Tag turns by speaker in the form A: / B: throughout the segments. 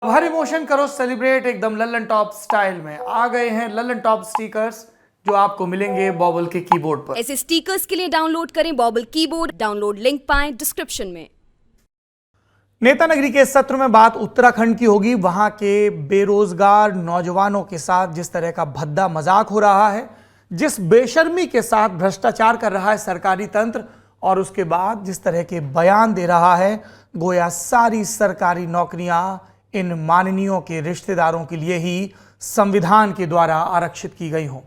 A: हर emotion करो celebrate एकदम Lallan top style में। आ गए हैं लल्लन टॉप स्टिकर्स जो आपको मिलेंगे बॉबल के कीबोर्ड पर।
B: ऐसे स्टिकर्स के लिए डाउनलोड करें बॉबल कीबोर्ड। डाउनलोड लिंक पाएं डिस्क्रिप्शन में।
A: नेता नगरी के सत्र में बात उत्तराखंड की होगी। वहां के बेरोजगार नौजवानों के साथ जिस तरह का भद्दा मजाक हो रहा है, जिस बेशर्मी के साथ भ्रष्टाचार कर रहा है सरकारी तंत्र, और उसके बाद जिस तरह के बयान दे रहा है गोया सारी सरकारी नौकरियां इन माननीयों के रिश्तेदारों के लिए ही संविधान के द्वारा आरक्षित की गई हों।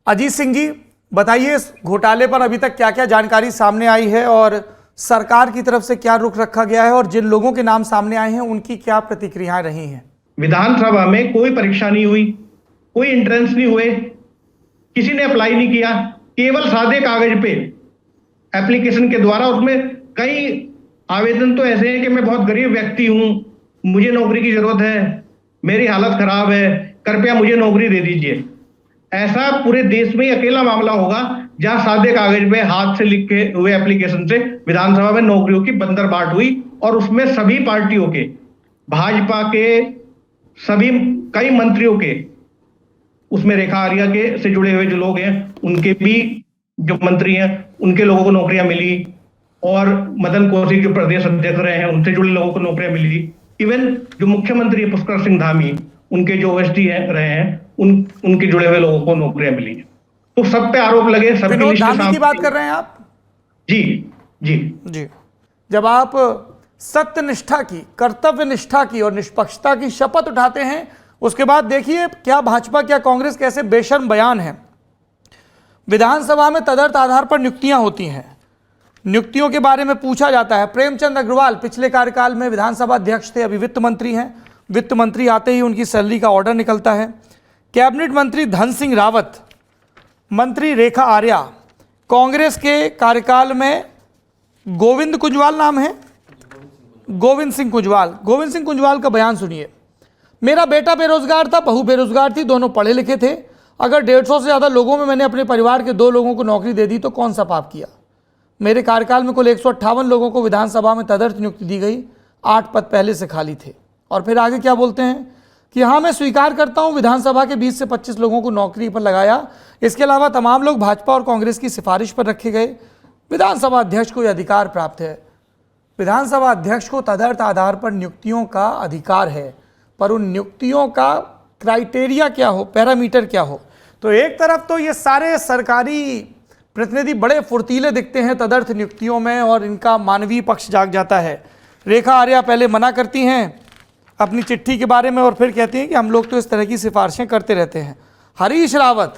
A: अजीत सिंह जी, बताइए इस घोटाले पर अभी तक क्या क्या जानकारी सामने आई है और सरकार की तरफ से क्या रुख रखा गया है, और जिन लोगों के नाम सामने आए हैं उनकी क्या प्रतिक्रियाएं रही हैं?
C: विधानसभा में कोई परीक्षा नहीं हुई, कोई एंट्रेंस नहीं हुए, किसी ने अप्लाई नहीं किया, केवल सादे कागज पे एप्लीकेशन के द्वारा। उसमें कई आवेदन तो ऐसे हैं कि मैं बहुत गरीब व्यक्ति हूं, मुझे नौकरी की जरूरत है, मेरी हालत खराब है, कृपया मुझे नौकरी दे दीजिए। ऐसा पूरे देश में अकेला मामला होगा जहां सादे कागज पे हाथ से लिखे हुए एप्लीकेशन से विधानसभा में नौकरियों की बंदरबाट हुई। और उसमें सभी पार्टियों के, भाजपा के सभी कई मंत्रियों के, उसमें रेखा आर्या के से जुड़े हुए जो लोग हैं उनके भी जो मंत्री हैं उनके लोगों को नौकरियां मिली, और मदन कौशिक जो प्रदेश अध्यक्ष रहे हैं उनसे जुड़े लोगों को नौकरियां मिली। इवन जो मुख्यमंत्री है पुष्कर सिंह धामी, उनके जो ओएसडी रहे हैं उनके जुड़े हुए लोगों को नौकरियां मिली। तो सब पे आरोप लगे।
A: विनोद धामी की बात कर रहे हैं आप?
C: जी जी
A: जी। जब आप सत्यनिष्ठा की, कर्तव्य निष्ठा की और निष्पक्षता की शपथ उठाते हैं, उसके बाद देखिए क्या भाजपा क्या कांग्रेस कैसे बेशर्म बयान है। विधानसभा में तदर्थ आधार पर नियुक्तियां होती हैं, नियुक्तियों के बारे में पूछा जाता है। प्रेमचंद अग्रवाल पिछले कार्यकाल में विधानसभा अध्यक्ष थे, अभी वित्त मंत्री हैं। वित्त मंत्री आते ही उनकी सैलरी का ऑर्डर निकलता है। कैबिनेट मंत्री धन सिंह रावत, मंत्री रेखा आर्या, कांग्रेस के कार्यकाल में गोविंद कुंजवाल नाम है, गोविंद सिंह कुंजवाल का बयान सुनिए। मेरा बेटा बेरोजगार था, बहू बेरोजगार थी, दोनों पढ़े लिखे थे। अगर 150 से ज़्यादा लोगों में मैंने अपने परिवार के 2 लोगों को नौकरी दे दी तो कौन सा पाप किया। मेरे कार्यकाल में कुल 158 लोगों को विधानसभा में तदर्थ नियुक्ति दी गई, 8 पद पहले से खाली थे। और फिर आगे क्या बोलते हैं कि हाँ मैं स्वीकार करता हूँ विधानसभा के 20 से 25 लोगों को नौकरी पर लगाया, इसके अलावा तमाम लोग भाजपा और कांग्रेस की सिफारिश पर रखे गए। विधानसभा अध्यक्ष को यह अधिकार प्राप्त है। विधानसभा अध्यक्ष को तदर्थ आधार पर नियुक्तियों का अधिकार है, पर उन नियुक्तियों का क्राइटेरिया क्या हो, पैरामीटर क्या हो। तो एक तरफ तो ये सारे सरकारी प्रतिनिधि बड़े फुर्तीले दिखते हैं तदर्थ नियुक्तियों में और इनका मानवीय पक्ष जाग जाता है। रेखा आर्या पहले मना करती हैं अपनी चिट्ठी के बारे में और फिर कहती हैं कि हम लोग तो इस तरह की सिफारिशें करते रहते हैं। हरीश रावत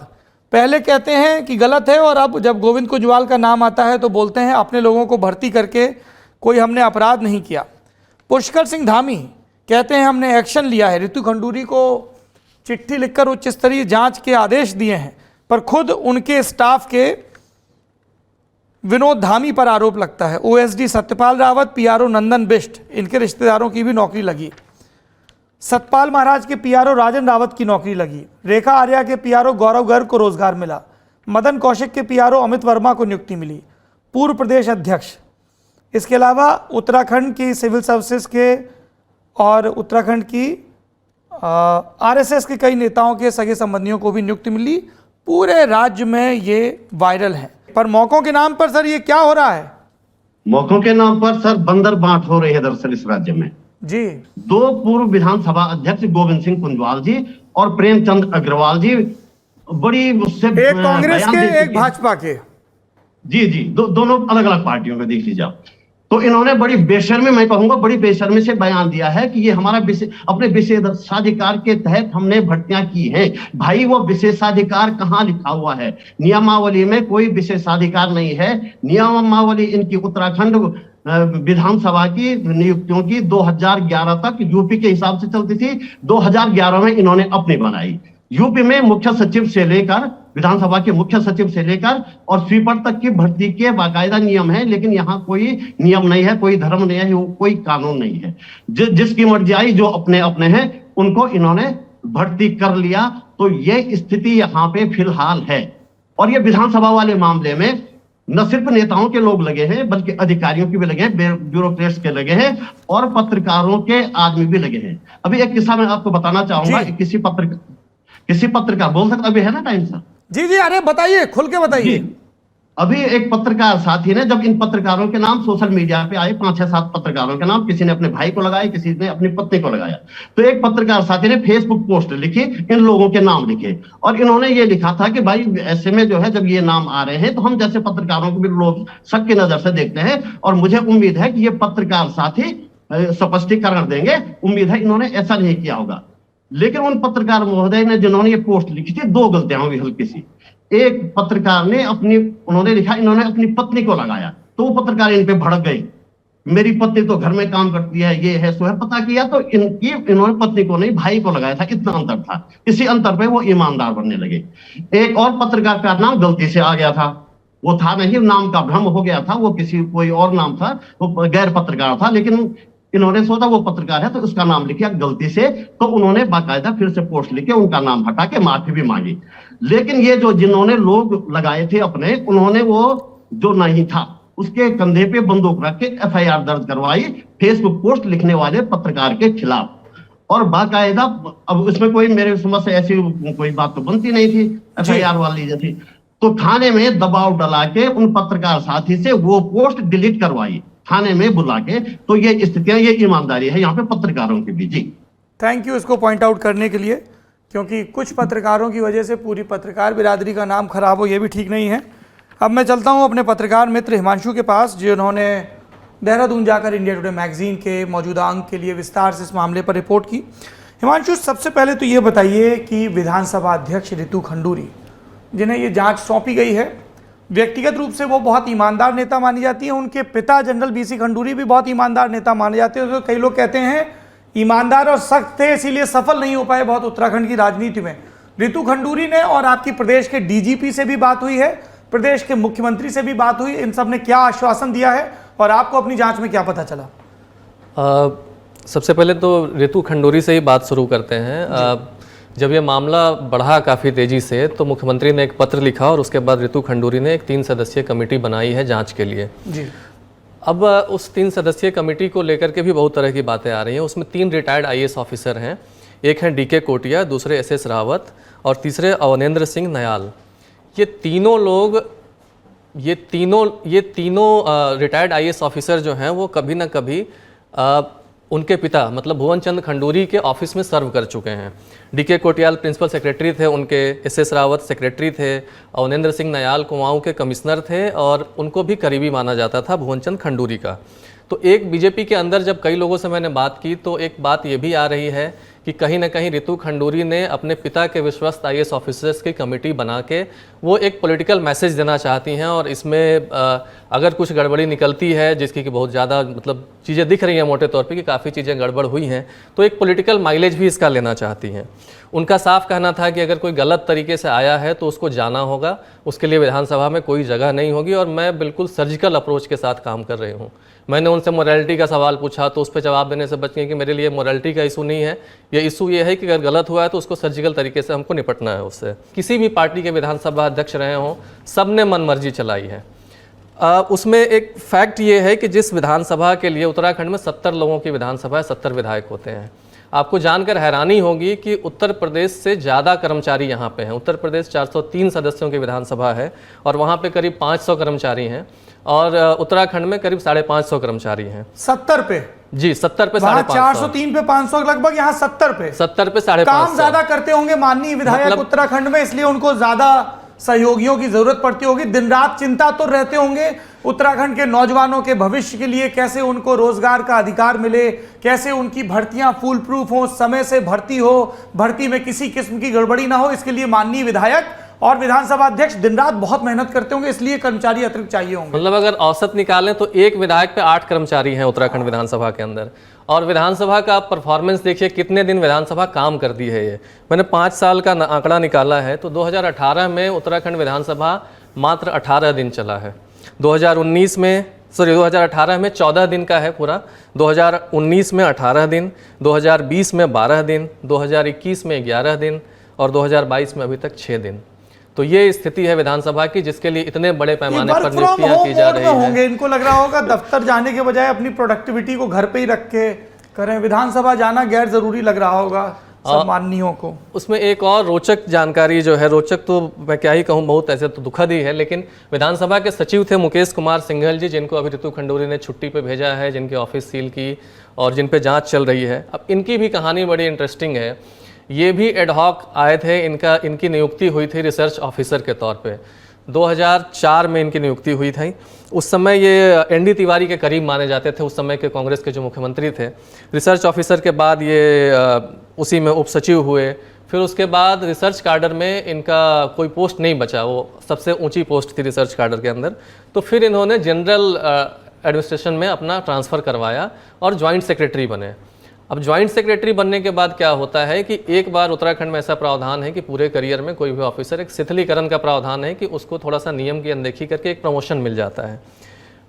A: पहले कहते हैं कि गलत है और अब जब गोविंद कुंजवाल का नाम आता है तो बोलते हैं अपने लोगों को भर्ती करके कोई हमने अपराध नहीं किया। पुष्कर सिंह धामी कहते हैं हमने एक्शन लिया है। ऋतु खंडूरी को चिट्ठी लिखकर उच्च स्तरीय जांच के आदेश दिए हैं, पर खुद उनके स्टाफ के विनोद धामी पर आरोप लगता है। ओएसडी सत्यपाल रावत, पीआरओ नंदन बिष्ट, इनके रिश्तेदारों की भी नौकरी लगी। सतपाल महाराज के पीआरओ राजन रावत की नौकरी लगी। रेखा आर्या के पीआरओ गौरव गर्ग को रोजगार मिला। मदन कौशिक के पीआरओ अमित वर्मा को नियुक्ति मिली, पूर्व प्रदेश अध्यक्ष। इसके अलावा उत्तराखंड की सिविल सर्विसेज के और उत्तराखंड की आरएसएस के कई नेताओं के सगे संबंधियों को भी नियुक्ति मिली। पूरे राज्य में ये वायरल है। पर मौकों के नाम पर सर ये क्या हो रहा है?
D: मौकों के नाम पर सर बंदर बांट हो रही है दरअसल इस राज्य में
A: जी।
D: 2 पूर्व विधानसभा अध्यक्ष गोविंद सिंह कुंजवाल जी और प्रेमचंद अग्रवाल जी बड़ी उससे
A: एक कांग्रेस के एक भाजपा के,
D: जी दोनों अलग अलग पार्टियों में देख लीजिए आप। तो इन्होंने बड़ी बेशर्मी, मैं कहूंगा बड़ी बेशर्मी से बयान दिया है कि ये हमारा अपने विशेषाधिकार के तहत हमने भर्तियां की हैं। भाई वो विशेषाधिकार कहाँ लिखा हुआ है? नियमावली में कोई विशेषाधिकार नहीं है। नियमावली इनकी उत्तराखंड विधानसभा की नियुक्तियों की 2011 तक यूपी के हिसाब से चलती थी। 2011 में इन्होंने अपनी बनाई। यूपी में मुख्य सचिव से लेकर, विधानसभा के मुख्य सचिव से लेकर और स्वीपर तक की भर्ती के बाकायदा नियम है, लेकिन यहाँ कोई नियम नहीं है, कोई धर्म नहीं है, कोई कानून नहीं है। जिसकी मर्जी आई, जो अपने अपने हैं उनको इन्होंने भर्ती कर लिया। तो ये स्थिति यहाँ पे फिलहाल है। और ये विधानसभा वाले मामले में न सिर्फ नेताओं के लोग लगे हैं बल्कि अधिकारियों के भी लगे हैं, ब्यूरोक्रेट्स के लगे हैं और पत्रकारों के आदमी भी लगे हैं। अभी एक किस्सा मैं आपको बताना चाहूंगा। किसी पत्रकार बोल सकता, अभी है ना टाइम सर?
A: जी जी, अरे बताइए, खुल के बताइए।
D: अभी एक पत्रकार साथी ने, जब इन पत्रकारों के नाम सोशल मीडिया पे आए, 5-6-7 पत्रकारों के नाम, किसी ने अपने भाई को लगाया, किसी ने अपनी पत्नी को लगाया, तो एक पत्रकार साथी ने फेसबुक पोस्ट लिखी, इन लोगों के नाम लिखे और इन्होंने ये लिखा था कि भाई ऐसे में जो है जब ये नाम आ रहे हैं तो हम जैसे पत्रकारों को भी लोग शक की नजर से देखते हैं और मुझे उम्मीद है कि ये पत्रकार साथी स्पष्टीकरण देंगे। उम्मीद है इन्होंने ऐसा नहीं किया होगा। लेकिन उन पत्रकार महोदय ने जिन्होंने ये पोस्ट लिखी थी, 2 गलतियां हुई हल्की सी। एक पत्रकार ने उन्होंने लिखा इन्होंने अपनी पत्नी को लगाया, तो वो पत्रकार इन पे भड़क गई, मेरी पत्नी तो घर में काम करती है, ये है सो है। पता किया तो इन्होंने पत्नी को नहीं भाई को लगाया था, इतना अंतर था। इसी अंतर पे वो ईमानदार बनने लगे। एक और पत्रकार का नाम गलती से आ गया था, वो था नहीं, नाम का भ्रम हो गया था, वो कोई और नाम था, वो गैर पत्रकार था, लेकिन इन्होंने सोचा वो पत्रकार है तो उसका नाम लिखा गलती से, तो उन्होंने बाकायदा फिर से पोस्ट लिखे, उनका नाम हटा के माफी भी मांगी। लेकिन ये जो जिन्होंने लोग लगाए थे अपने, उन्होंने वो जो नहीं था उसके कंधे पे बंदूक रख के एफआईआर दर्ज करवाई फेसबुक पोस्ट लिखने वाले पत्रकार के खिलाफ। और बाकायदा, अब उसमें कोई मेरे समझ से ऐसी कोई बात तो बनती नहीं थी एफआईआर वाली जैसी, तो थाने में दबाव डला के उन पत्रकार साथी से वो पोस्ट डिलीट करवाई, थाने में बुला के। तो ये स्थितियां, ये ईमानदारी है यहाँ पे पत्रकारों की भी। जी
A: थैंक यू इसको पॉइंट आउट करने के लिए, क्योंकि कुछ पत्रकारों की वजह से पूरी पत्रकार बिरादरी का नाम खराब हो, ये भी ठीक नहीं है। अब मैं चलता हूँ अपने पत्रकार मित्र हिमांशु के पास, जिन्होंने देहरादून जाकर इंडिया टुडे मैगजीन के मौजूदा अंक के लिए विस्तार से इस मामले पर रिपोर्ट की। हिमांशु, सबसे पहले तो ये बताइए कि विधानसभा अध्यक्ष रितु खंडूरी, जिन्हें ये जाँच सौंपी गई है, व्यक्तिगत रूप से वो बहुत ईमानदार नेता मानी जाती है। उनके पिता जनरल बीसी खंडूरी भी बहुत ईमानदार नेता माने जाते हैं। तो कई लोग कहते हैं ईमानदार और सख्त थे इसीलिए सफल नहीं हो पाए बहुत उत्तराखंड की राजनीति में। रितु खंडूरी ने और आपकी प्रदेश के डीजीपी से भी बात हुई है, प्रदेश के मुख्यमंत्री से भी बात हुई, इन सब ने क्या आश्वासन दिया है और आपको अपनी जांच में क्या पता चला?
E: सबसे पहले तो रितु खंडूरी से ही बात शुरू करते हैं। जब ये मामला बढ़ा काफ़ी तेज़ी से, तो मुख्यमंत्री ने एक पत्र लिखा और उसके बाद रितु खंडूरी ने एक 3 सदस्यीय कमेटी बनाई है जांच के लिए।
A: जी।
E: अब उस 3 सदस्यीय कमेटी को लेकर के भी बहुत तरह की बातें आ रही हैं। उसमें 3 रिटायर्ड आईएएस ऑफिसर हैं, एक हैं डीके कोटिया, दूसरे एसएस रावत और तीसरे अवनेंद्र सिंह नयाल। ये तीनों रिटायर्ड आईएएस ऑफिसर जो हैं वो कभी ना कभी उनके पिता मतलब भुवन चंद खंडूरी के ऑफिस में सर्व कर चुके हैं। डीके कोटियाल प्रिंसिपल सेक्रेटरी थे उनके, एसएस रावत सेक्रेटरी थे, अवनेंद्र सिंह नयाल कुमाऊं के कमिश्नर थे और उनको भी करीबी माना जाता था भुवन चंद खंडूरी का। तो एक बीजेपी के अंदर जब कई लोगों से मैंने बात की तो एक बात ये भी आ रही है कि कहीं ना कहीं रितु खंडूरी ने अपने पिता के विश्वस्त आईएएस ऑफिसर्स की कमेटी बना के वो एक पॉलिटिकल मैसेज देना चाहती हैं और इसमें अगर कुछ गड़बड़ी निकलती है, जिसकी कि बहुत ज़्यादा मतलब चीज़ें दिख रही हैं मोटे तौर पे कि काफ़ी चीज़ें गड़बड़ हुई हैं, तो एक पॉलिटिकल माइलेज भी इसका लेना चाहती हैं। उनका साफ कहना था कि अगर कोई गलत तरीके से आया है तो उसको जाना होगा, उसके लिए विधानसभा में कोई जगह नहीं होगी और मैं बिल्कुल सर्जिकल अप्रोच के साथ काम कर रही हूँ। मैंने उनसे मोरालिटी का सवाल पूछा तो उस पर जवाब देने से बच गए कि मेरे लिए मोरालिटी का इशू नहीं है, ये इशू ये है कि अगर गलत हुआ है तो उसको सर्जिकल तरीके से हमको निपटना है उससे। किसी भी पार्टी के विधानसभा अध्यक्ष रहे हों, सब ने मनमर्जी चलाई है। उसमें एक फैक्ट ये है कि जिस विधानसभा के लिए उत्तराखंड में 70 लोगों की विधानसभा है, 70 विधायक होते हैं। आपको जानकर हैरानी होगी कि उत्तर प्रदेश से ज़्यादा कर्मचारी यहाँ पे हैं। उत्तर प्रदेश 403 सदस्यों की विधानसभा है और वहाँ पे करीब 500 कर्मचारी हैं और उत्तराखंड में करीब 550 कर्मचारी हैं।
A: 70 पे?
E: जी 70 पे 550।
A: 403 पे 500 लगभग, यहाँ 70 पे
E: 550
A: काम ज्यादा करते होंगे माननीय विधायक मतलब, उत्तराखंड में, इसलिए उनको ज्यादा सहयोगियों की जरूरत पड़ती होगी। दिन रात चिंता तो रहते होंगे उत्तराखंड के नौजवानों के भविष्य के लिए, कैसे उनको रोजगार का अधिकार मिले, कैसे उनकी भर्तियां फुल प्रूफ हो, समय से भर्ती हो, भर्ती में किसी किस्म की गड़बड़ी ना हो। इसके लिए माननीय विधायक और विधानसभा अध्यक्ष दिन रात बहुत मेहनत करते होंगे, इसलिए कर्मचारी अतिरिक्त चाहिए होंगे।
E: मतलब अगर औसत निकालें तो एक विधायक पे 8 कर्मचारी हैं उत्तराखंड विधानसभा के अंदर। और विधानसभा का परफॉर्मेंस देखिए, कितने दिन विधानसभा काम करती है। ये मैंने 5 साल का आंकड़ा निकाला है तो 2018 में उत्तराखंड विधानसभा मात्र 18 दिन चला है। 2018 में 14 दिन का है पूरा, 2019 में 18 दिन, 2020 में 12 दिन, 2021 में 11 दिन और 2022 में अभी तक 6 दिन। तो ये स्थिति है विधानसभा की, जिसके लिए इतने बड़े पैमाने पर
A: वर्क फ्रॉम
E: नियुक्तियां
A: होम
E: की जा
A: मोड
E: रही
A: में
E: है।
A: होंगे, इनको लग रहा होगा दफ्तर जाने के बजाय अपनी प्रोडक्टिविटी को घर पे ही रख के करें, विधानसभा जाना गैर जरूरी लग रहा होगा सम्मानियों को।
E: उसमें एक और रोचक जानकारी जो है, रोचक तो मैं क्या ही कहूँ, बहुत ऐसे तो दुखद ही है, लेकिन विधानसभा के सचिव थे मुकेश कुमार सिंघल जी, जिनको अभी ऋतु खंडूरी ने छुट्टी पे भेजा है, जिनके ऑफिस सील की और जिन पे जांच चल रही है। अब इनकी भी कहानी बड़ी इंटरेस्टिंग है। ये भी एडहॉक आए थे, इनकी नियुक्ति हुई थी रिसर्च ऑफिसर के तौर पे। 2004 में इनकी नियुक्ति हुई थी। उस समय ये एनडी तिवारी के करीब माने जाते थे, उस समय के कांग्रेस के जो मुख्यमंत्री थे। रिसर्च ऑफिसर के बाद ये उसी में उप सचिव हुए। फिर उसके बाद रिसर्च कैडर में इनका कोई पोस्ट नहीं बचा, वो सबसे ऊंची पोस्ट थी रिसर्च कैडर के अंदर। तो फिर इन्होंने जनरल एडमिनिस्ट्रेशन में अपना ट्रांसफ़र करवाया और ज्वाइंट सेक्रेटरी बने। अब ज्वाइंट सेक्रेटरी बनने के बाद क्या होता है कि एक बार उत्तराखंड में ऐसा प्रावधान है कि पूरे करियर में कोई भी ऑफिसर, एक शिथिलीकरण का प्रावधान है कि उसको थोड़ा सा नियम की अनदेखी करके एक प्रमोशन मिल जाता है।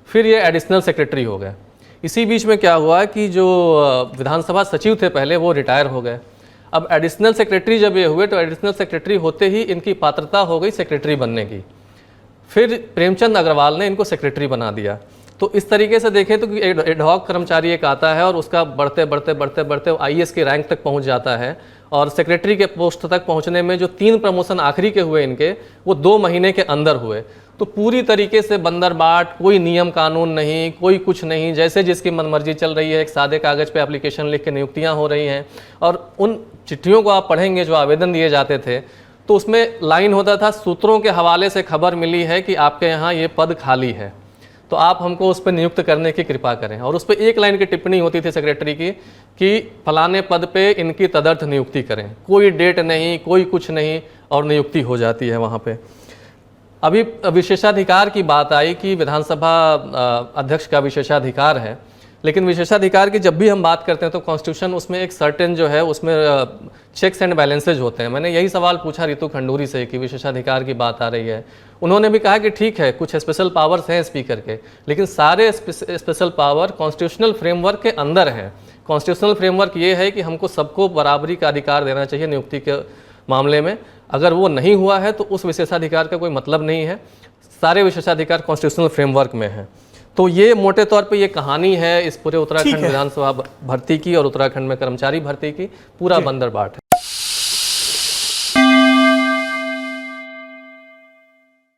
E: फिर ये एडिशनल सेक्रेटरी हो गए। इसी बीच में क्या हुआ कि जो विधानसभा सचिव थे पहले, वो रिटायर हो गए। अब एडिशनल सेक्रेटरी जब ये हुए तो एडिशनल सेक्रेटरी होते ही इनकी पात्रता हो गई सेक्रेटरी बनने की। फिर प्रेमचंद अग्रवाल ने इनको सेक्रेटरी बना दिया। तो इस तरीके से देखें तो एडहॉक कर्मचारी एक आता है और उसका बढ़ते बढ़ते बढ़ते बढ़ते आईएएस की रैंक तक पहुंच जाता है, और सेक्रेटरी के पोस्ट तक पहुंचने में जो 3 प्रमोशन आखिरी के हुए इनके, वो 2 महीने के अंदर हुए। तो पूरी तरीके से बंदरबाट, कोई नियम कानून नहीं, कोई कुछ नहीं, जैसे जिसकी मनमर्जी चल रही है। एक सादे कागज़ पे एप्लीकेशन लिख के नियुक्तियाँ हो रही हैं। और उन चिट्ठियों को आप पढ़ेंगे जो आवेदन दिए जाते थे, तो उसमें लाइन होता था, सूत्रों के हवाले से खबर मिली है कि आपके यहाँ ये पद खाली है, तो आप हमको उस पर नियुक्त करने की कृपा करें। और उस पर 1 लाइन की टिप्पणी होती थी सेक्रेटरी की कि फलाने पद पे इनकी तदर्थ नियुक्ति करें। कोई डेट नहीं, कोई कुछ नहीं, और नियुक्ति हो जाती है वहाँ पे। अभी विशेषाधिकार की बात आई कि विधानसभा अध्यक्ष का विशेषाधिकार है, लेकिन विशेषाधिकार की जब भी हम बात करते हैं तो कॉन्स्टिट्यूशन उसमें एक सर्टेन जो है उसमें चेक्स एंड बैलेंसेज होते हैं। मैंने यही सवाल पूछा ऋतु खंडूरी से कि विशेषाधिकार की बात आ रही है। उन्होंने भी कहा कि ठीक है, कुछ स्पेशल पावर्स हैं स्पीकर के, लेकिन सारे स्पेशल पावर कॉन्स्टिट्यूशनल फ्रेमवर्क के अंदर हैं। कॉन्स्टिट्यूशनल फ्रेमवर्क ये है कि हमको सबको बराबरी का अधिकार देना चाहिए नियुक्ति के मामले में। अगर वो नहीं हुआ है तो उस विशेषाधिकार का कोई मतलब नहीं है। सारे विशेषाधिकार कॉन्स्टिट्यूशनल फ्रेमवर्क में हैं। तो ये मोटे तौर पे ये कहानी है इस पूरे उत्तराखंड विधानसभा भर्ती की और उत्तराखंड में कर्मचारी भर्ती की। पूरा बंदरबाट है।